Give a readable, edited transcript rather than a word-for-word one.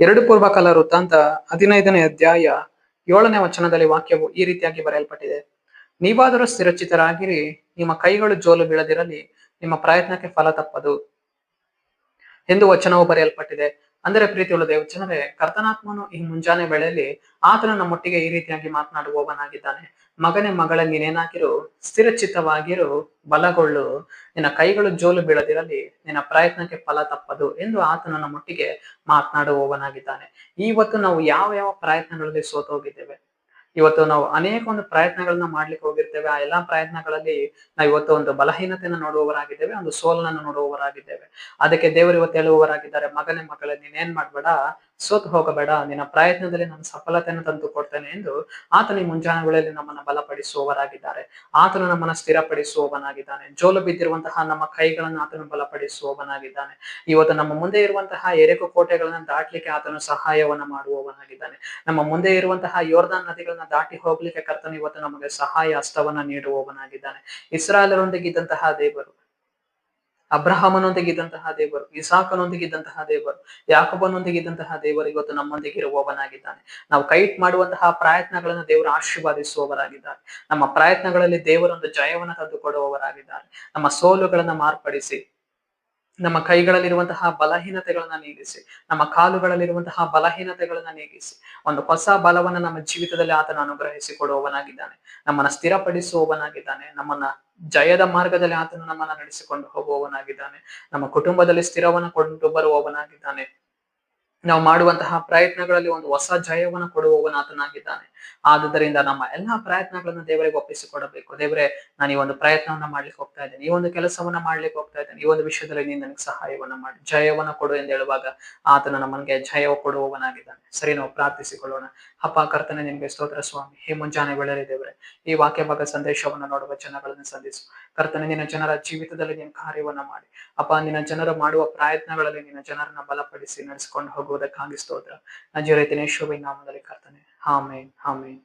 ಎರಡು ಪೂರ್ವಕಾಲ ವೃತ್ತಾಂತ 15ನೇ ಅಧ್ಯಾಯ 7ನೇ ವಚನದಲ್ಲಿ ವಾಕ್ಯವು ಈ ರೀತಿಯಾಗಿ ಬರೆಯಲ್ಪಟ್ಟಿದೆ. ನೀವಾದರೂ ಸ್ಥಿರಚಿತರಾಗಿರಿ, ನಿಮ್ಮ ಕೈಗಳು ಜೋಲು ಬೀಳದಿರಲಿ, ನಿಮ್ಮ ಪ್ರಯತ್ನಕ್ಕೆ ಫಲ ತಪ್ಪದು ಎಂದು ವಚನವು ಬರೆಯಲ್ಪಟ್ಟಿದೆ. ಅಂದರೆ ಪ್ರೀತಿಯುಳ್ಳ ದೇವಜನರೇ, ಕರ್ತನಾತ್ಮನು ಈ ಮುಂಜಾನೆ ವೇಳೆಯಲ್ಲಿ ಆತನು ನಮ್ಮೊಟ್ಟಿಗೆ ಈ ರೀತಿಯಾಗಿ ಮಾತನಾಡುವವನಾಗಿದ್ದಾನೆ. ಮಗನೇ ಮಗಳೇ, ನೀನೇನಾಗಿರು, ಸ್ಥಿರಚಿತ್ತವಾಗಿರು, ಬಲಗೊಳ್ಳು, ನಿನ್ನ ಕೈಗಳು ಜೋಲು ಬೀಳದಿರಲಿ, ನಿನ್ನ ಪ್ರಯತ್ನಕ್ಕೆ ಫಲ ತಪ್ಪದು ಎಂದು ಆತನು ನಮ್ಮೊಟ್ಟಿಗೆ ಮಾತನಾಡುವವನಾಗಿದ್ದಾನೆ. ಇವತ್ತು ನಾವು ಯಾವ ಯಾವ ಪ್ರಯತ್ನಗಳಲ್ಲಿ ಸೋತು ಹೋಗಿದ್ದೇವೆ. ಇವತ್ತು ನಾವು ಅನೇಕ ಒಂದು ಪ್ರಯತ್ನಗಳನ್ನ ಮಾಡ್ಲಿಕ್ಕೆ ಹೋಗಿರ್ತೇವೆ. ಆ ಎಲ್ಲಾ ಪ್ರಯತ್ನಗಳಲ್ಲಿ ನಾವು ಇವತ್ತು ಒಂದು ಬಲಹೀನತೆಯನ್ನು ನೋಡುವವರಾಗಿದ್ದೇವೆ, ಒಂದು ಸೋಲನ್ನು ನೋಡುವವರಾಗಿದ್ದೇವೆ. ಅದಕ್ಕೆ ದೇವರು ಇವತ್ತು ಹೇಳುವವರಾಗಿದ್ದಾರೆ, ಮಗನೇ ಮಗಳೇ, ನೀನೇನ್ ಮಾಡ್ಬೇಡ, ಸೋತು ಹೋಗಬೇಡ, ನಿನ್ನ ಪ್ರಯತ್ನದಲ್ಲಿ ನಾನು ಸಫಲತೆಯನ್ನು ತಂದು ಕೊಡ್ತೇನೆ ಎಂದು ಆತನ ಈ ಮುಂಜಾನೆ ವೇಳೆಯಲ್ಲಿ ನಮ್ಮನ್ನ ಬಲಪಡಿಸುವವರಾಗಿದ್ದಾರೆ. ಆತನು ನಮ್ಮನ್ನ ಸ್ಥಿರಪಡಿಸುವವನಾಗಿದ್ದಾನೆ. ಜೋಲು ಬಿದ್ದಿರುವಂತಹ ನಮ್ಮ ಕೈಗಳನ್ನು ಆತನು ಬಲಪಡಿಸುವವನಾಗಿದ್ದಾನೆ. ಇವತ್ತು ನಮ್ಮ ಮುಂದೆ ಇರುವಂತಹ ಎರೆಕು ಕೋಟೆಗಳನ್ನ ದಾಟ್ಲಿಕ್ಕೆ ಆತನು ಸಹಾಯವನ್ನ ಮಾಡುವವನಾಗಿದ್ದಾನೆ. ನಮ್ಮ ಮುಂದೆ ಇರುವಂತಹ ಯೋರ್ದಾನ್ ನದಿಗಳನ್ನ ದಾಟಿ ಹೋಗ್ಲಿಕ್ಕೆ ಕರ್ತನು ಇವತ್ತು ನಮಗೆ ಸಹಾಯ ಹಸ್ತವನ್ನ ನೀಡುವವನಾಗಿದ್ದಾನೆ. ಇಸ್ರಾಯೇಲರೊಂದಿಗೆ ಇದ್ದಂತಹ ದೇವರು, ಅಬ್ರಹಾಮನೊಂದಿಗಿದ್ದಂತಹ ದೇವರು, ಇಸಾಕನೊಂದಿಗಿದ್ದಂತಹ ದೇವರು, ಯಾಕೋಬನೊಂದಿಗಿದ್ದಂತಹ ದೇವರು ಇವತ್ತು ನಮ್ಮೊಂದಿಗೆ ಇರುವವನಾಗಿದ್ದಾನೆ. ನಾವು ಕೈ ಮಾಡುವಂತಹ ಪ್ರಯತ್ನಗಳನ್ನು ದೇವರು ಆಶೀರ್ವಾದಿಸುವವರಾಗಿದ್ದಾರೆ. ನಮ್ಮ ಪ್ರಯತ್ನಗಳಲ್ಲಿ ದೇವರೊಂದು ಜಯವನ್ನ ತಂದು ಕೊಡುವವರಾಗಿದ್ದಾರೆ. ನಮ್ಮ ಸೋಲುಗಳನ್ನ ಮಾರ್ಪಡಿಸಿ, ನಮ್ಮ ಕೈಗಳಲ್ಲಿರುವಂತಹ ಬಲಹೀನತೆಗಳನ್ನ ನೀಗಿಸಿ, ನಮ್ಮ ಕಾಲುಗಳಲ್ಲಿರುವಂತಹ ಬಲಹೀನತೆಗಳನ್ನ ನೀಗಿಸಿ, ಒಂದು ಹೊಸ ಬಲವನ್ನ ನಮ್ಮ ಜೀವಿತದಲ್ಲಿ ಆತನ ಅನುಗ್ರಹಿಸಿ ಕೊಡುವವನಾಗಿದ್ದಾನೆ. ನಮ್ಮನ್ನ ಸ್ಥಿರಪಡಿಸುವವನಾಗಿದ್ದಾನೆ. ನಮ್ಮನ್ನ ಜಯದ ಮಾರ್ಗದಲ್ಲಿ ಆತನು ನಮ್ಮನ್ನ ನಡೆಸಿಕೊಂಡು ಹೋಗುವವನಾಗಿದ್ದಾನೆ. ನಮ್ಮ ಕುಟುಂಬದಲ್ಲಿ ಸ್ಥಿರವನ್ನ ಕೊಂಡು ಬರುವವನಾಗಿದ್ದಾನೆ. ನಾವು ಮಾಡುವಂತಹ ಪ್ರಯತ್ನಗಳಲ್ಲಿ ಒಂದು ಹೊಸ ಜಯವನ್ನು ಕೊಡುವವನು ಆತನಾಗಿದ್ದಾನೆ. ಆದುದರಿಂದ ನಮ್ಮ ಎಲ್ಲಾ ಪ್ರಯತ್ನಗಳನ್ನು ದೇವರಿಗೆ ಒಪ್ಪಿಸಿಕೊಡಬೇಕು. ದೇವರೇ, ನಾನು ಈ ಒಂದು ಪ್ರಯತ್ನವನ್ನ ಮಾಡ್ಲಿಕ್ಕೆ ಹೋಗ್ತಾ ಇದ್ದೇನೆ, ಈ ಒಂದು ಕೆಲಸವನ್ನ ಮಾಡ್ಲಿಕ್ಕೆ ಹೋಗ್ತಾ ಇದ್ದೇನೆ, ಈ ಒಂದು ವಿಷಯದಲ್ಲಿ ನೀನು ನನಗೆ ಸಹಾಯವನ್ನ ಮಾಡಿ, ಜಯವನ್ನ ಕೊಡು ಎಂದು ಹೇಳುವಾಗ ಆತನು ನಮಗೆ ಜಯ ಕೊಡುವವನಾಗಿದ್ದಾನೆ. ಸರಿ, ನಾವು ಪ್ರಾರ್ಥಿಸಿಕೊಳ್ಳೋಣ. ಅಪ್ಪ ಕರ್ತನೆ, ನಿಮ್ಗೆ ಸ್ತೋತ್ರ ಸ್ವಾಮಿ. ಈ ಮುಂಜಾನೆ ವೇಳೆಯಲ್ಲಿ ದೇವರೇ, ಈ ವಾಕ್ಯ ಭಾಗ ಸಂದೇಶವನ್ನು ನೋಡುವ ಜನಗಳನ್ನು ಸಂಧಿಸು ಕರ್ತನೆ. ನಿನ್ನ ಜನರ ಜೀವಿತದಲ್ಲಿ ನೀನು ಕಾರ್ಯವನ್ನ ಮಾಡಿ ಅಪ್ಪ, ನಿನ್ನ ಜನರು ಮಾಡುವ ಪ್ರಯತ್ನಗಳಲ್ಲಿ ನಿನ್ನ ಜನರನ್ನ ಬಲಪಡಿಸಿ ನಡೆಸಿಕೊಂಡು ಹೋಗುವುದಕ್ಕಾಗಿ ಸ್ತೋತ್ರ. ನಜರೇತಿನ ಯೇಸುವಿನ ನಾಮದಲ್ಲಿ ಕರ್ತನೆ, ಆಮೆನ್, ಆಮೆನ್.